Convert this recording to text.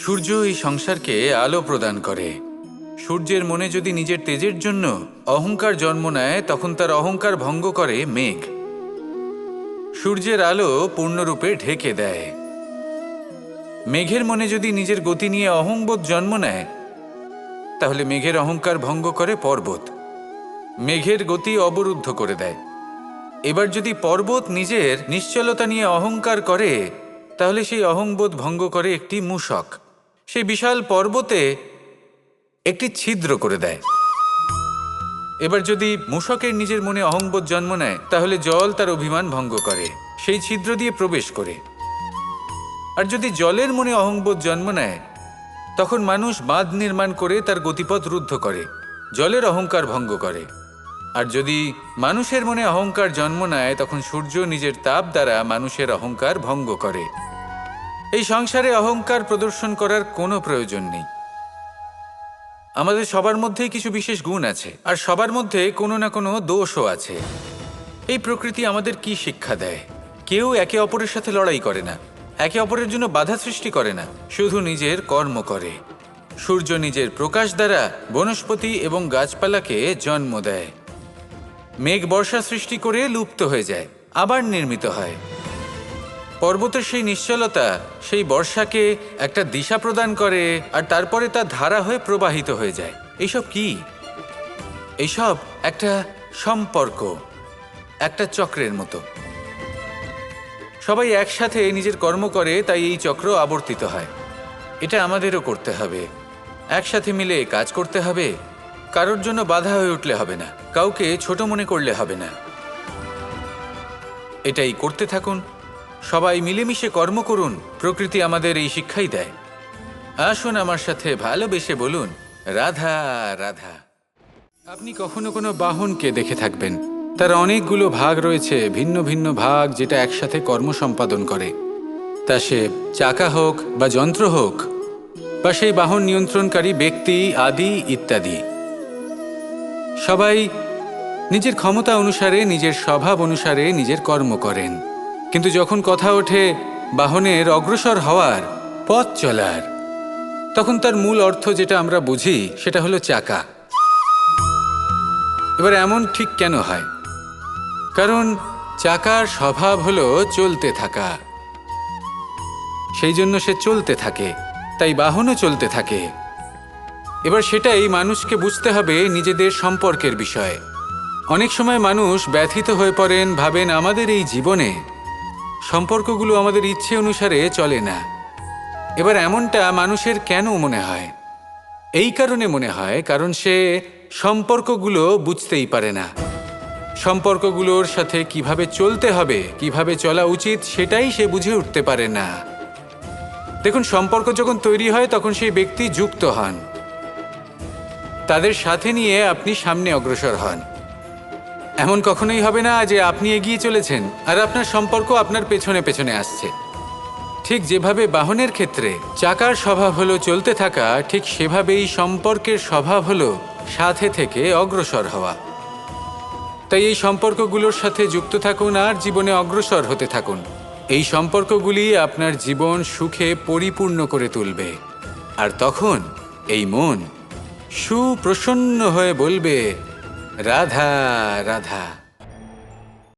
সূর্য এই সংসারকে আলো প্রদান করে। সূর্যের মনে যদি নিজের তেজের জন্য অহংকার জন্ম নেয়, তখন তার অহংকার ভঙ্গ করে মেঘ। সূর্যের আলো পূর্ণরূপে ঢেকে দেয়। মেঘের মনে যদি নিজের গতি নিয়ে অহংবোধ জন্ম নেয়, তাহলে মেঘের অহংকার ভঙ্গ করে পর্বত। মেঘের গতি অবরুদ্ধ করে দেয়। এবার যদি পর্বত নিজের নিশ্চলতা নিয়ে অহংকার করে, তাহলে সেই অহংবোধ ভঙ্গ করে একটি মূষক। সেই বিশাল পর্বতে একটি ছিদ্র করে দেয়। এবার যদি মূষকের নিজের মনে অহংবোধ জন্ম নেয়, তাহলে জল তার অভিমান ভঙ্গ করে, সেই ছিদ্র দিয়ে প্রবেশ করে। আর যদি জলের মনে অহংবোধ জন্ম নেয়, তখন মানুষ বাঁধ নির্মাণ করে তার গতিপথ রুদ্ধ করে, জলের অহংকার ভঙ্গ করে। আর যদি মানুষের মনে অহংকার জন্ম নেয়, তখন সূর্য নিজের তাপ দ্বারা মানুষের অহংকার ভঙ্গ করে। এই সংসারে অহংকার প্রদর্শন করার কোনো প্রয়োজন নেই। আমাদের সবার মধ্যেই কিছু বিশেষ গুণ আছে, আর সবার মধ্যে কোনো না কোনো দোষও আছে। এই প্রকৃতি আমাদের কি শিক্ষা দেয়? কেউ একে অপরের সাথে লড়াই করে না, একে অপরের জন্য বাধা সৃষ্টি করে না, শুধু নিজের কর্ম করে। সূর্য নিজের প্রকাশ দ্বারা বনস্পতি এবং গাছপালাকে জন্ম দেয়। মেঘ বর্ষা সৃষ্টি করে লুপ্ত হয়ে যায়, আবার নির্মিত হয়। পর্বতের সেই নিশ্চলতা সেই বর্ষাকে একটা দিশা প্রদান করে, আর তারপরে তা ধারা হয়ে প্রবাহিত হয়ে যায়। এইসব কি? এইসব একটা সম্পর্ক, একটা চক্রের মতো। সবাই একসাথে নিজের কর্ম করে, তাই এই চক্র আবর্তিত হয়। এটা আমাদেরও করতে হবে, একসাথে মিলে কাজ করতে হবে। কারোর জন্য বাধা হয়ে উঠলে হবে না, কাউকে ছোট মনে করলে হবে না। এটাই করতে থাকুন, সবাই মিলেমিশে কর্ম করুন। প্রকৃতি আমাদের এই শিক্ষাই দেয়। আসুন আমার সাথে ভালোবেসে বলুন, রাধা রাধা। আপনি কখনো কোনো বাহনকে দেখে থাকবেন, তার অনেকগুলো ভাগ রয়েছে, ভিন্ন ভিন্ন ভাগ, যেটা একসাথে কর্ম সম্পাদন করে। তা সে চাকা হোক বা যন্ত্র হোক, বা সেই বাহন নিয়ন্ত্রণকারী ব্যক্তি আদি ইত্যাদি। সবাই নিজের ক্ষমতা অনুসারে, নিজের স্বভাব অনুসারে নিজের কর্ম করেন। কিন্তু যখন কথা ওঠে বাহনের অগ্রসর হওয়ার, পথ চলার, তখন তার মূল অর্থ যেটা আমরা বুঝি সেটা হলো চাকা। এবার এমন ঠিক কেন হয়? কারণ চাকার স্বভাব হলো চলতে থাকা, সেই জন্য সে চলতে থাকে, তাই বাহনও চলতে থাকে। এবার সেটাই মানুষকে বুঝতে হবে নিজেদের সম্পর্কের বিষয়ে। অনেক সময় মানুষ ব্যথিত হয়ে পড়েন, ভাবেন আমাদের এই জীবনে সম্পর্কগুলো আমাদের ইচ্ছে অনুসারে চলে না। এবার এমনটা মানুষের কেন মনে হয়? এই কারণে মনে হয় কারণ সে সম্পর্কগুলো বুঝতেই পারে না। সম্পর্কগুলোর সাথে কিভাবে চলতে হবে, কিভাবে চলা উচিত, সেটাই সে বুঝে উঠতে পারে না। দেখুন, সম্পর্ক যখন তৈরি হয় তখন সেই ব্যক্তি যুক্ত হন, তাদের সাথে নিয়ে আপনি সামনে অগ্রসর হন। এমন কখনোই হবে না যে আপনি এগিয়ে চলেছেন আর আপনার সম্পর্ক আপনার পেছনে পেছনে আসছে। ঠিক যেভাবে বাহনের ক্ষেত্রে চাকার স্বভাব হলো চলতে থাকা, ঠিক সেভাবেই সম্পর্কের স্বভাব হলো সাথে থেকে অগ্রসর হওয়া। তাই এই সম্পর্কগুলোর সাথে যুক্ত থাকুন আর জীবনে অগ্রসর হতে থাকুন। এই সম্পর্কগুলি আপনার জীবন সুখে পরিপূর্ণ করে তুলবে। আর তখন এই মন সুপ্রসন্ন হয়ে বলবে, রাধা রাধা।